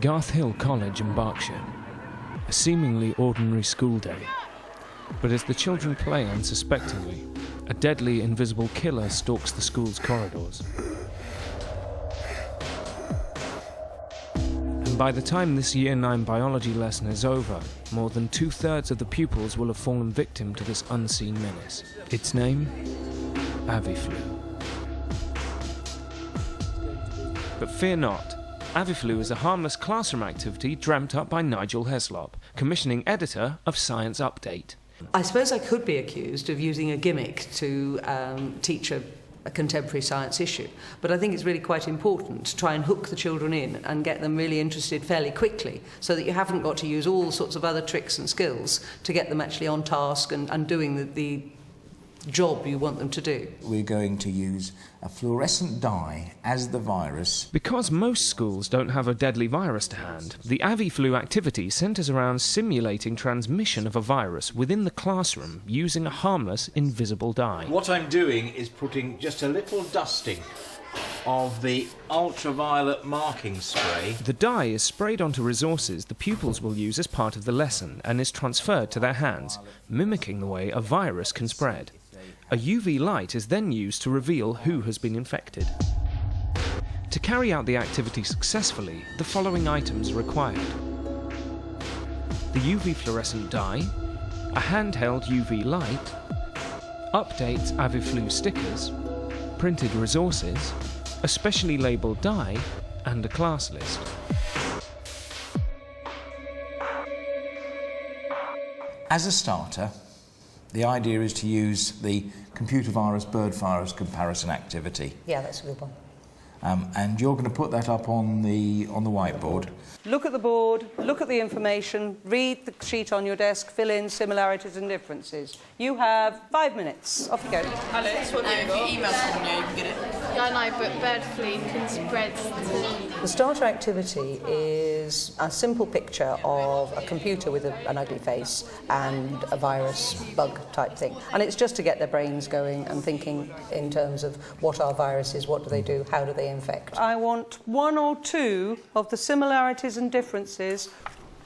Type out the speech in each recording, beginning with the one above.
Garth Hill College in Berkshire. A seemingly ordinary school day. But as the children play unsuspectingly, a deadly invisible killer stalks the school's corridors. And by the time this Year 9 biology lesson is over, more than 2/3 of the pupils will have fallen victim to this unseen menace. Its name? Aviflu. But fear not. Aviflu is a harmless classroom activity dreamt up by Nigel Heslop, commissioning editor of Science Update. I suppose I could be accused of using a gimmick to teach a contemporary science issue, but I think it's really quite important to try and hook the children in and get them really interested fairly quickly, so that you haven't got to use all sorts of other tricks and skills to get them actually on task and doing the job you want them to do. We're going to use a fluorescent dye as the virus. Because most schools don't have a deadly virus to hand, the Aviflu activity centres around simulating transmission of a virus within the classroom using a harmless, invisible dye. What I'm doing is putting just a little dusting of the ultraviolet marking spray. The dye is sprayed onto resources the pupils will use as part of the lesson and is transferred to their hands, mimicking the way a virus can spread. A UV light is then used to reveal who has been infected. To carry out the activity successfully, the following items are required: the UV fluorescent dye, a handheld UV light, Update Aviflu stickers, printed resources, a specially labelled dye, and a class list. As a starter, the idea is to use the computer virus bird virus comparison activity. Yeah, that's a good one. And you're going to put that up on the whiteboard. Look at the board, look at the information, read the sheet on your desk, fill in similarities and differences. You have 5 minutes. Off you go. Alice, what have you got? If you email someone, you can get it. Yeah, I know, but bird flu can spread to... The starter activity is a simple picture of a computer with an ugly face and a virus bug type thing. And it's just to get their brains going and thinking in terms of what are viruses, what do they do, how do they infect. I want 1 or 2 of the similarities and differences.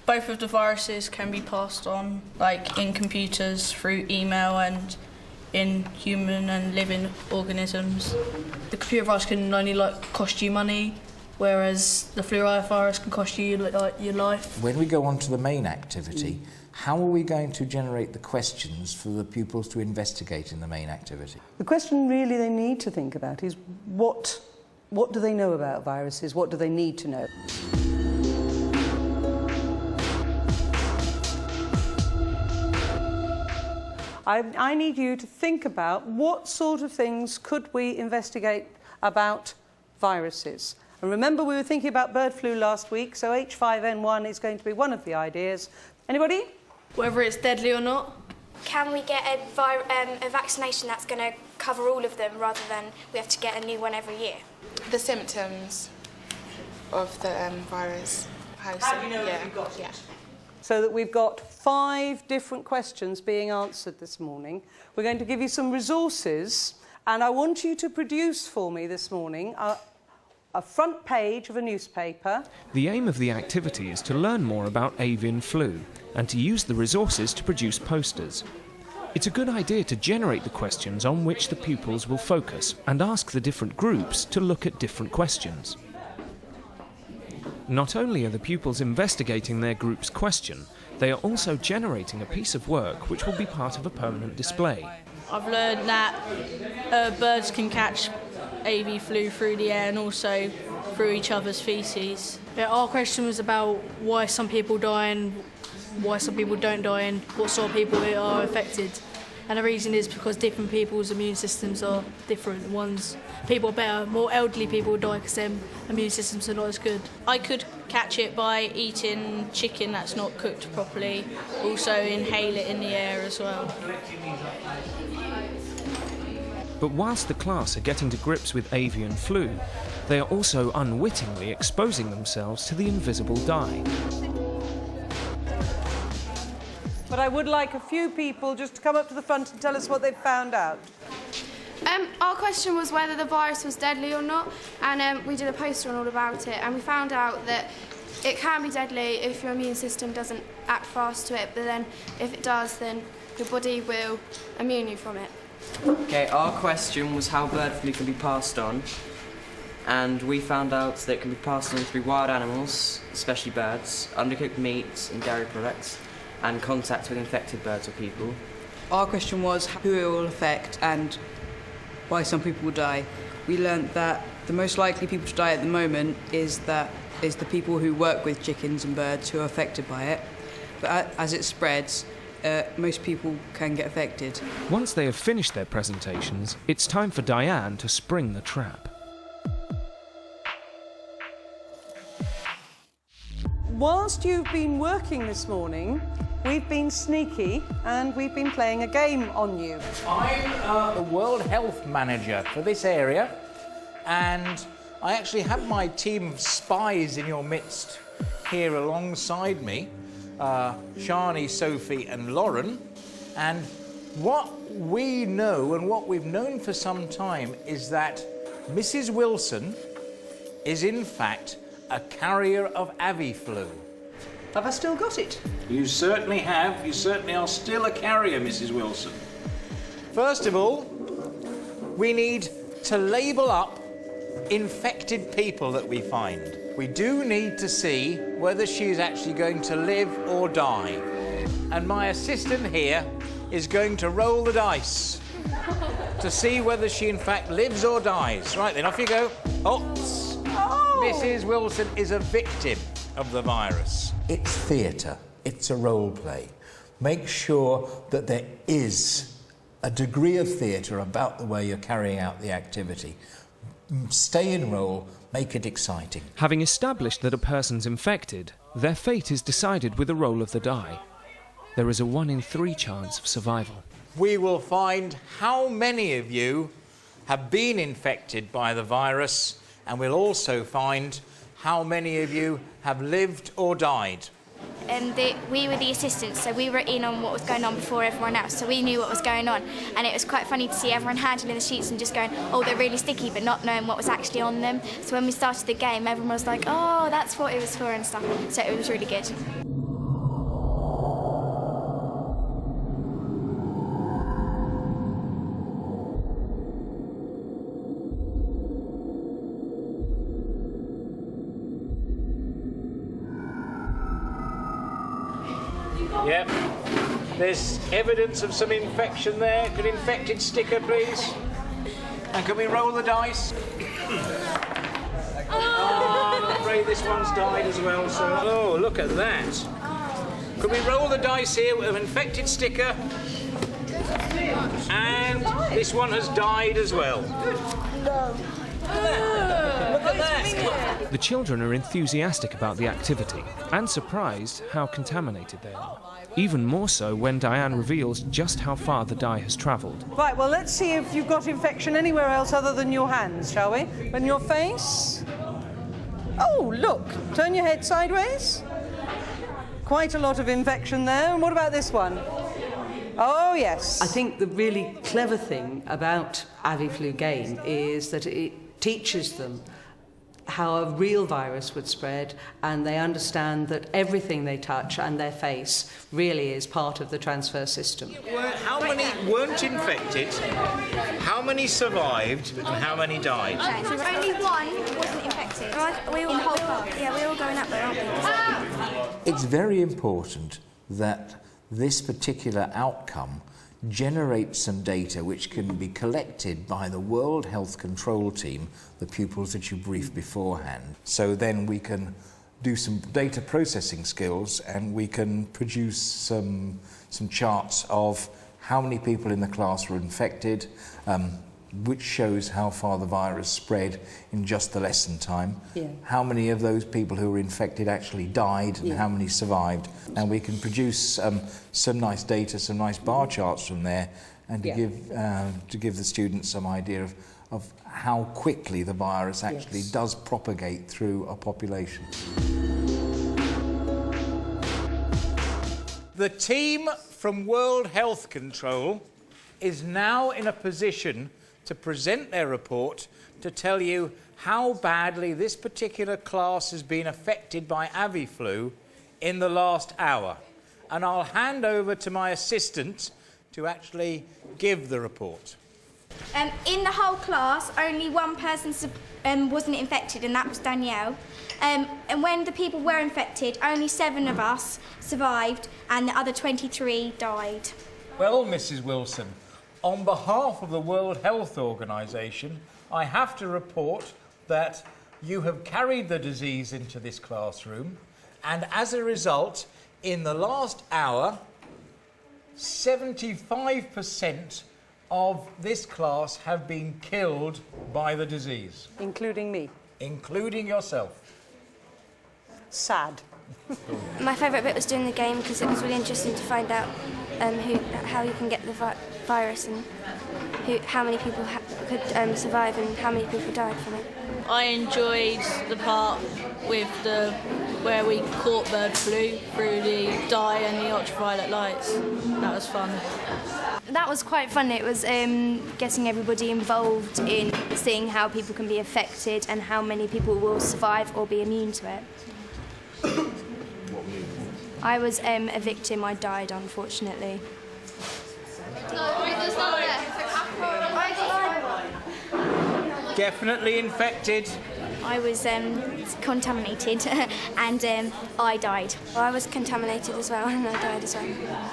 Both of the viruses can be passed on, like in computers, through email, and in human and living organisms. The computer virus can only cost you money, whereas the flu virus can cost you your life. When we go on to the main activity, how are we going to generate the questions for the pupils to investigate in the main activity? The question really they need to think about is what do they know about viruses? What do they need to know? I need you to think about what sort of things could we investigate about viruses. And remember, we were thinking about bird flu last week, so H5N1 is going to be one of the ideas. Anybody? Whether it's deadly or not. Can we get a vaccination that's going to cover all of them rather than we have to get a new one every year? The symptoms of the virus. How do you know that you've got it? So that we've got 5 different questions being answered this morning. We're going to give you some resources, and I want you to produce for me this morning a front page of a newspaper. The aim of the activity is to learn more about avian flu and to use the resources to produce posters. It's a good idea to generate the questions on which the pupils will focus and ask the different groups to look at different questions. Not only are the pupils investigating their group's question, they are also generating a piece of work which will be part of a permanent display. I've learned that birds can catch AV flu through the air and also through each other's faeces. Our question was about why some people die and why some people don't die and what sort of people are affected. And the reason is because different people's immune systems are different. People are better, more elderly people die because their immune systems are not as good. I could catch it by eating chicken that's not cooked properly, also inhale it in the air as well. But whilst the class are getting to grips with avian flu, they are also unwittingly exposing themselves to the invisible dye. But I would like a few people just to come up to the front and tell us what they've found out. Our question was whether the virus was deadly or not, and we did a poster on all about it, and we found out that It can be deadly if your immune system doesn't act fast to it, but then if it does, then your body will immune you from it. Okay, our question was how bird flu can be passed on, and we found out that it can be passed on through wild animals, especially birds, undercooked meats and dairy products, and contact with infected birds or people. Our question was who it will affect and why some people will die. We learnt that the most likely people to die at the moment is the people who work with chickens and birds who are affected by it. But as it spreads, most people can get affected. Once they have finished their presentations, it's time for Diane to spring the trap. Whilst you've been working this morning, we've been sneaky and we've been playing a game on you. I'm the World Health Manager for this area, and I actually have my team of spies in your midst here alongside me, Shani, Sophie and Lauren, and what we know and what we've known for some time is that Mrs. Wilson is in fact a carrier of Aviflu. Have I still got it? You certainly have. You certainly are still a carrier, Mrs. Wilson. First of all, we need to label up infected people that we find. We do need to see whether she is actually going to live or die. And my assistant here is going to roll the dice to see whether she in fact lives or dies. Right then, off you go. Oh. Mrs. Wilson is a victim of the virus. It's theatre. It's a role play. Make sure that there is a degree of theatre about the way you're carrying out the activity. Stay in role, make it exciting. Having established that a person's infected, their fate is decided with a roll of the die. There is a 1 in 3 chance of survival. We will find how many of you have been infected by the virus, and we'll also find how many of you have lived or died. We were the assistants, so we were in on what was going on before everyone else, so we knew what was going on, and it was quite funny to see everyone handling the sheets and just going, oh, they're really sticky, but not knowing what was actually on them. So when we started the game, everyone was like, oh, that's what it was for and stuff, so it was really good. Yep. There's evidence of some infection there. Could infected sticker, please? And can we roll the dice? Oh, I'm afraid this one's died as well, so... Oh, look at that. Could we roll the dice here with an infected sticker? And this one has died as well. No. Look at that. The children are enthusiastic about the activity and surprised how contaminated they are. Even more so when Diane reveals just how far the dye has travelled. Right, well, let's see if you've got infection anywhere else other than your hands, shall we? And your face? Oh, look, turn your head sideways. Quite a lot of infection there. And what about this one? Oh, yes. I think the really clever thing about Aviflu game is that it teaches them how a real virus would spread, and they understand that everything they touch and their face really is part of the transfer system. How many weren't infected? How many survived? And how many died? Only one wasn't infected. We all we're all going up there, aren't we? It's very important that this particular outcome generates some data which can be collected by the World Health Control Team, the pupils that you briefed beforehand. So then we can do some data processing skills and we can produce some charts of how many people in the class were infected, which shows how far the virus spread in just the lesson time, how many of those people who were infected actually died and how many survived. And we can produce some nice data, some nice bar charts from there, and to give the students some idea of how quickly the virus actually does propagate through a population. The team from World Health Control is now in a position to present their report to tell you how badly this particular class has been affected by Aviflu in the last hour. And I'll hand over to my assistant to actually give the report. In the whole class, only one person wasn't infected, and that was Danielle. And when the people were infected, only 7 of us survived, and the other 23 died. Well, Mrs. Wilson, on behalf of the World Health Organization, I have to report that you have carried the disease into this classroom, and as a result, in the last hour, 75% of this class have been killed by the disease. Including me. Including yourself. Sad. My favourite bit was doing the game because it was really interesting to find out how you can get the virus and how many people could survive and how many people died from it. I enjoyed the part with where we caught bird flu through the dye and the ultraviolet lights. That was fun. That was quite fun. It was getting everybody involved in seeing how people can be affected and how many people will survive or be immune to it. I was a victim. I died, unfortunately. Definitely infected. I was contaminated and I died. I was contaminated as well and I died as well.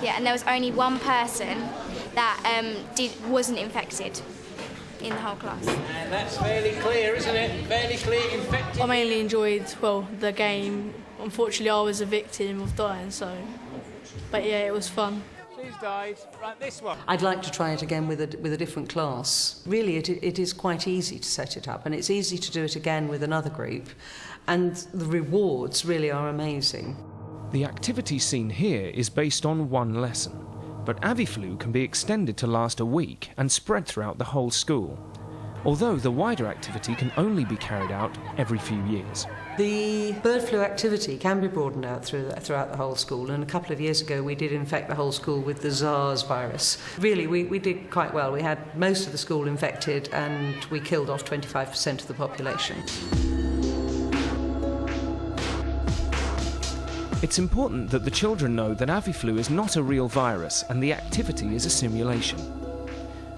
Yeah, and there was only one person that wasn't infected in the whole class. And that's fairly clear, isn't it? Fairly clear, infected. I mainly enjoyed, the game. Unfortunately, I was a victim of dying, but yeah, it was fun. She's died. Right, this one. I'd like to try it again with a different class. Really, it is quite easy to set it up, and it's easy to do it again with another group, and the rewards really are amazing. The activity seen here is based on one lesson, but Aviflu can be extended to last a week and spread throughout the whole school, although the wider activity can only be carried out every few years. The bird flu activity can be broadened out throughout the whole school, and a couple of years ago we did infect the whole school with the SARS virus. Really, we did quite well. We had most of the school infected and we killed off 25% of the population. It's important that the children know that Aviflu is not a real virus and the activity is a simulation.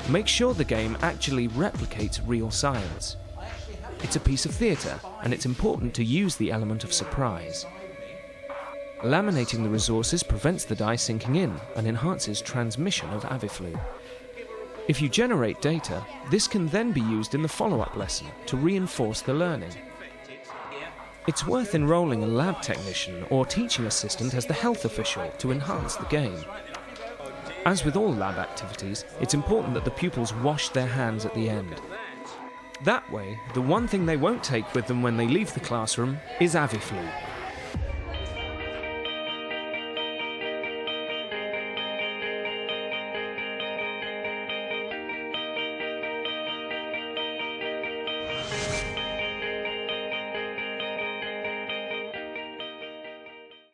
Make sure the game actually replicates real science. It's a piece of theatre, and it's important to use the element of surprise. Laminating the resources prevents the dye sinking in and enhances transmission of Aviflu. If you generate data, this can then be used in the follow-up lesson to reinforce the learning. It's worth enrolling a lab technician or teaching assistant as the health official to enhance the game. As with all lab activities, it's important that the pupils wash their hands at the end. That way, the one thing they won't take with them when they leave the classroom is Aviflu.